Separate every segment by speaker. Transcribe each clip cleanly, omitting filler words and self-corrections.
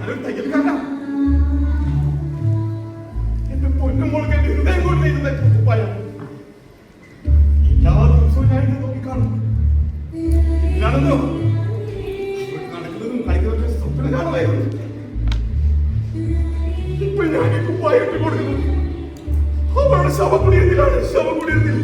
Speaker 1: ഞാനൊരു തയ്യൽക്കാരനാ. എന്റെ പൊന്നുമോൾക്ക് എന്റെ ഹൃദയം കൊണ്ട് നെയ്തുന്ന കുപ്പായം എല്ലാ ദിവസവും ഞാൻ ഇത് നോക്കിക്കാണും. ഞാനെന്നോ നടക്കുന്നതും കളിക്കുന്നതൊക്കെ സ്വപ്നം കാണുമായിരുന്നു. ഇപ്പൊ ഞാൻ ഈ കുപ്പായം ഇട്ട് കൊടുക്കുന്നു. അവളുടെ ശവകുടീരത്തിലാണ്. ശവകുടീരത്തിൽ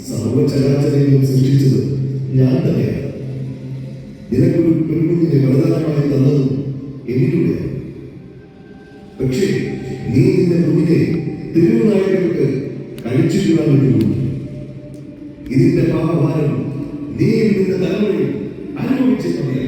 Speaker 2: സർവചരാചരങ്ങളും സൃഷ്ടിച്ചത് ഞാൻ തന്നെയാണ്. നിനക്കൊരു പെൺകുഞ്ഞിനെ വരദാനമായി തന്നതും എന്നിലൂടെയാണ്. പക്ഷേ നീ നിന്റെ കുഞ്ഞിനെ തിരുനായകർക്ക് കഴിച്ചിട്ടുവാൻ വേണ്ടി ഇതിന്റെ പാപഭാരം നീ നിന്റെ തലമുറയിൽ അനുഭവിച്ചിട്ടുണ്ട്.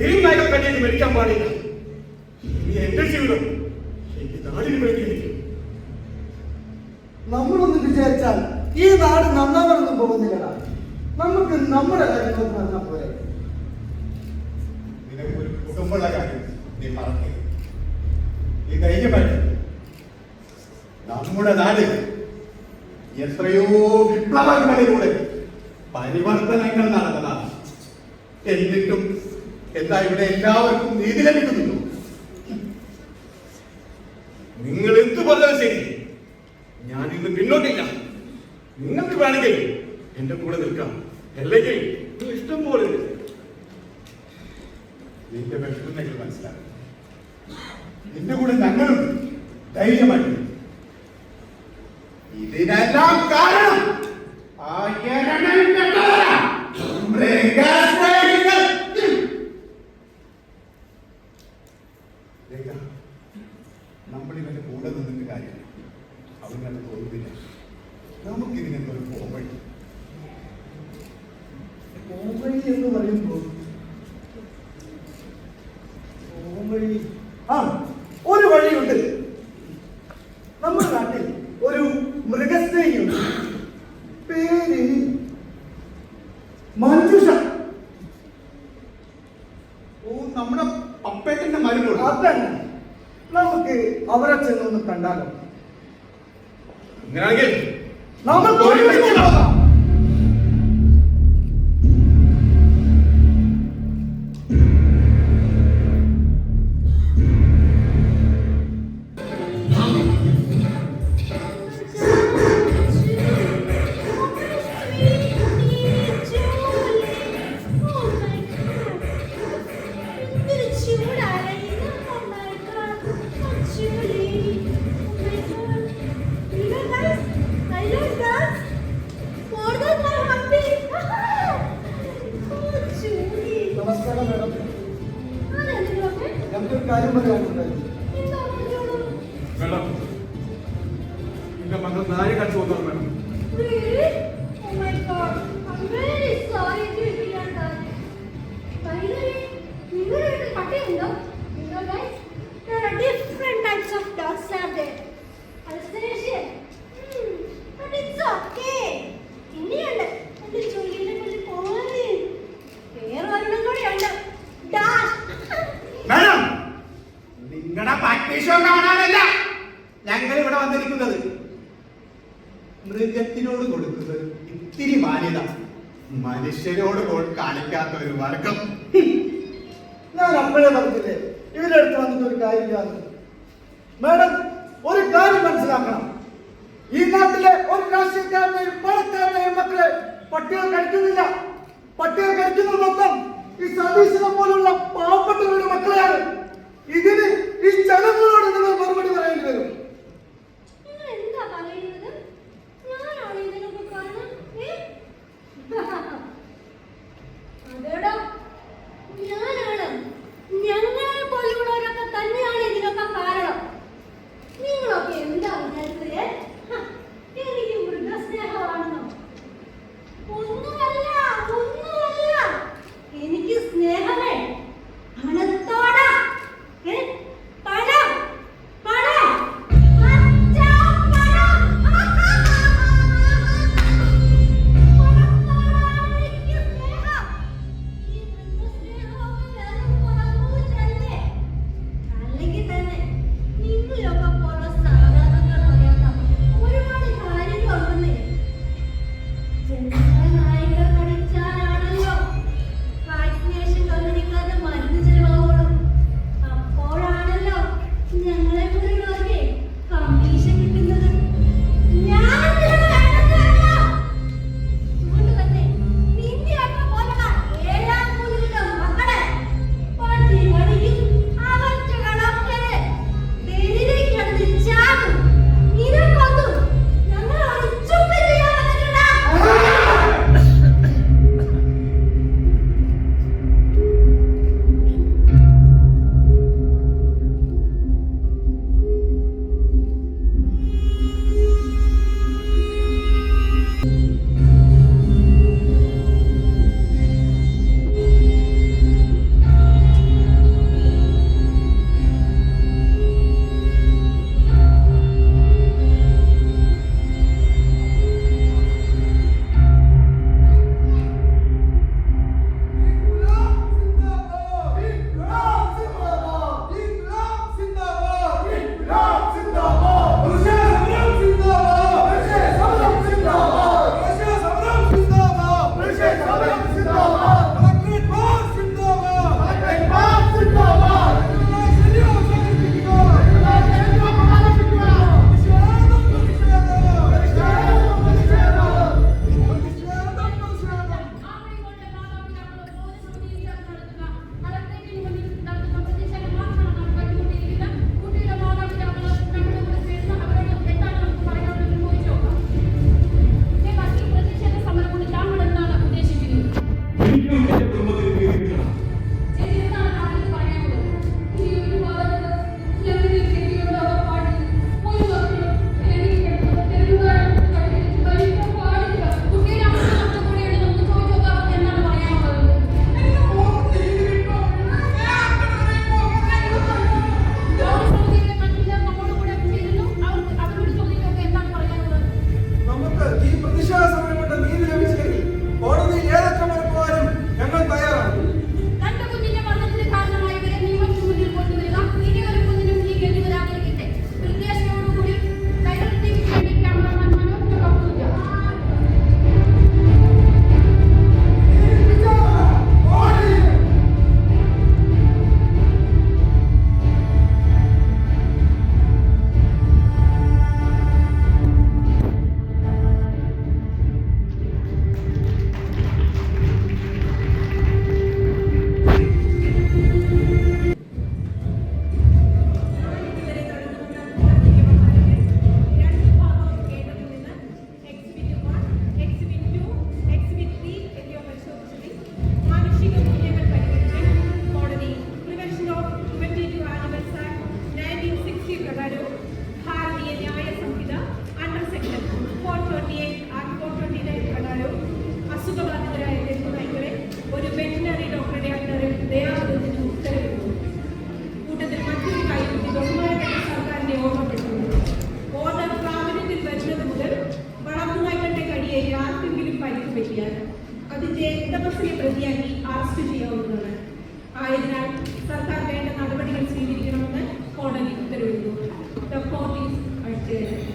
Speaker 1: ഫിലിം നായകൻ മരിക്കാൻ പാടില്ല. ഇനി എന്റെ ജീവിതം എനിക്ക് നാടിന് വേണ്ടിയായിരിക്കും.
Speaker 3: നമ്മളൊന്ന് വിചാരിച്ചാൽ ഈ നാട് നന്നാവണമെന്നും പോകുന്നില്ലടാ. നമുക്ക് നമ്മുടെ കാര്യങ്ങൾ പറഞ്ഞാൽ പോലെ.
Speaker 1: നിനക്കൊരു കുടുംബമുള്ള കാര്യം നീ പറഞ്ഞു. നീ ധൈര്യമായിട്ട് നമ്മുടെ നാട് എത്രയോ വിപ്ലവങ്ങളിലൂടെ പരിവർത്തനങ്ങൾ നടന്നതാണ്. എന്നിട്ടും എന്താ ഇവിടെ എല്ലാവർക്കും നീതി ലഭിക്കുന്നുണ്ടോ? നിങ്ങൾ എന്ത് പറഞ്ഞാലും ശരി, ഞാൻ ഇന്ന് പിന്നോട്ടില്ല. നിങ്ങൾക്ക് വേണമെങ്കിൽ എന്റെ കൂടെ നിൽക്കാം, അല്ലെങ്കിൽ ഇഷ്ടം പോലെ നിന്റെ വിഷമങ്ങൾ മനസ്സിലാക്കും. നിന്റെ കൂടെ ഞങ്ങളും ധൈര്യമായി. ഇതിനെല്ലാം കാരണം നമ്മൾ ഇവന്റെ കൂടെ നിന്നിട്ട് കാര്യം അവരുടെ തോന്നില്ല. നമുക്കിതിനൊക്കെ ഒരു പോംവഴി
Speaker 3: എന്ന് പറയുമ്പോൾ ഒരു വഴിയുണ്ട്. നമ്മുടെ നാട്ടിൽ ഒരു മൃഗസ്നേഹിയുണ്ട്, പേര് മഞ്ജുഷ.
Speaker 1: ഓ, നമ്മുടെ പപ്പേട്ടന്റെ മരുന്നുണ്ട്.
Speaker 3: അതന്നെ, നമുക്ക് അവരെ ചെന്നൊന്ന് കണ്ടാലോ?
Speaker 1: അങ്ങനെയാണെങ്കിൽ
Speaker 3: നമ്മൾ പോകാം. നമസ്കാരം മേഡം, ഞങ്ങൾക്കൊരു കാര്യം പറയാനുണ്ടായിരുന്നു.
Speaker 1: മേഡം, എന്റെ മകൾ നായ കടിച്ചു പോകുന്നു മേഡം. മേഡം, നിങ്ങളുടെ പ്രാക്ടീഷോ കാണാനല്ല ഞങ്ങൾ ഇവിടെ വന്നിരിക്കുന്നത്. മൃഗത്തിനോട് കൊടുക്കുന്നത് ഇത്തിരി മാന്യത മനുഷ്യരോട് കാണിക്കാത്ത ഒരു വർഗം.
Speaker 3: ഞാൻ അപ്പോഴേ പറഞ്ഞില്ലേ ഇവരുടെ അടുത്ത് വന്നിട്ട് ഒരു കാര്യമില്ലാന്ന്. മാഡം, ഒരു കാര്യം മനസ്സിലാക്കണം. ഈ നാട്ടിലെ ഒരു രാഷ്ട്രീയക്കാരനെയും പണക്കാരനെയും മക്കളെ പട്ടികൾ കഴിക്കുന്നില്ല. പട്ടികൾ കഴിക്കുന്നത് മൊത്തം ഈ സതീശനെ പോലുള്ള പാവപ്പെട്ടവരുടെ മക്കളെയാണ്. ഇതിന് ഈ ജനങ്ങളോട് നിങ്ങൾ മറുപടി പറയേണ്ടി വരും.
Speaker 4: ഞങ്ങളെ പോലുള്ളവരൊക്കെ തന്നെയാണ് ഇതിനൊക്കെ കാരണം. നിങ്ങളൊക്കെ എന്താ വിചാരിച്ചത്? എനിക്ക് മൃഗസ്നേഹമാണെന്നോ? ഒന്നുമല്ല, ഒന്നുമല്ല. എനിക്ക് സ്നേഹമേ
Speaker 5: അറസ്റ്റ് ചെയ്യാവുന്നതാണ്. ആയതിനാൽ സർക്കാർ വേണ്ട നടപടികൾ സ്വീകരിക്കണമെന്ന് കോടതി ഉത്തരവിട്ടു. The court is adjourned.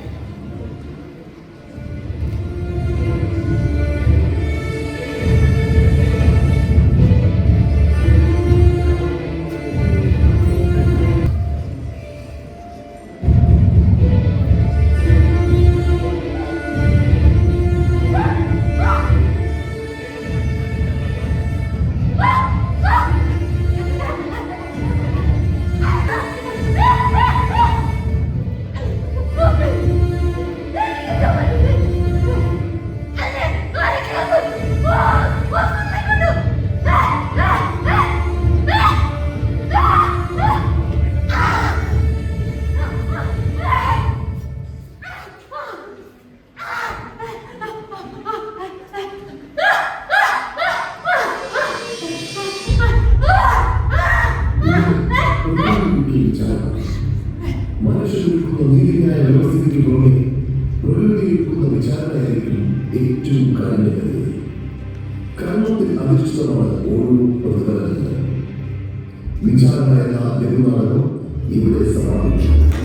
Speaker 2: മനുഷ്യർക്കുന്ന നീതിന്യായ വ്യവസ്ഥയ്ക്ക് പുറമെ പ്രകൃതിയിൽക്കുന്ന വിചാരണയായിരിക്കും ഏറ്റവും കാരണകരമായി. കർമ്മത്തിൽ അധിഷ്ഠിതമാണ് ഓരോ പ്രതിഫലങ്ങളും. വിചാരണ എന്ന ലഘുനാടകം ഇവിടെ സമാപിച്ചു.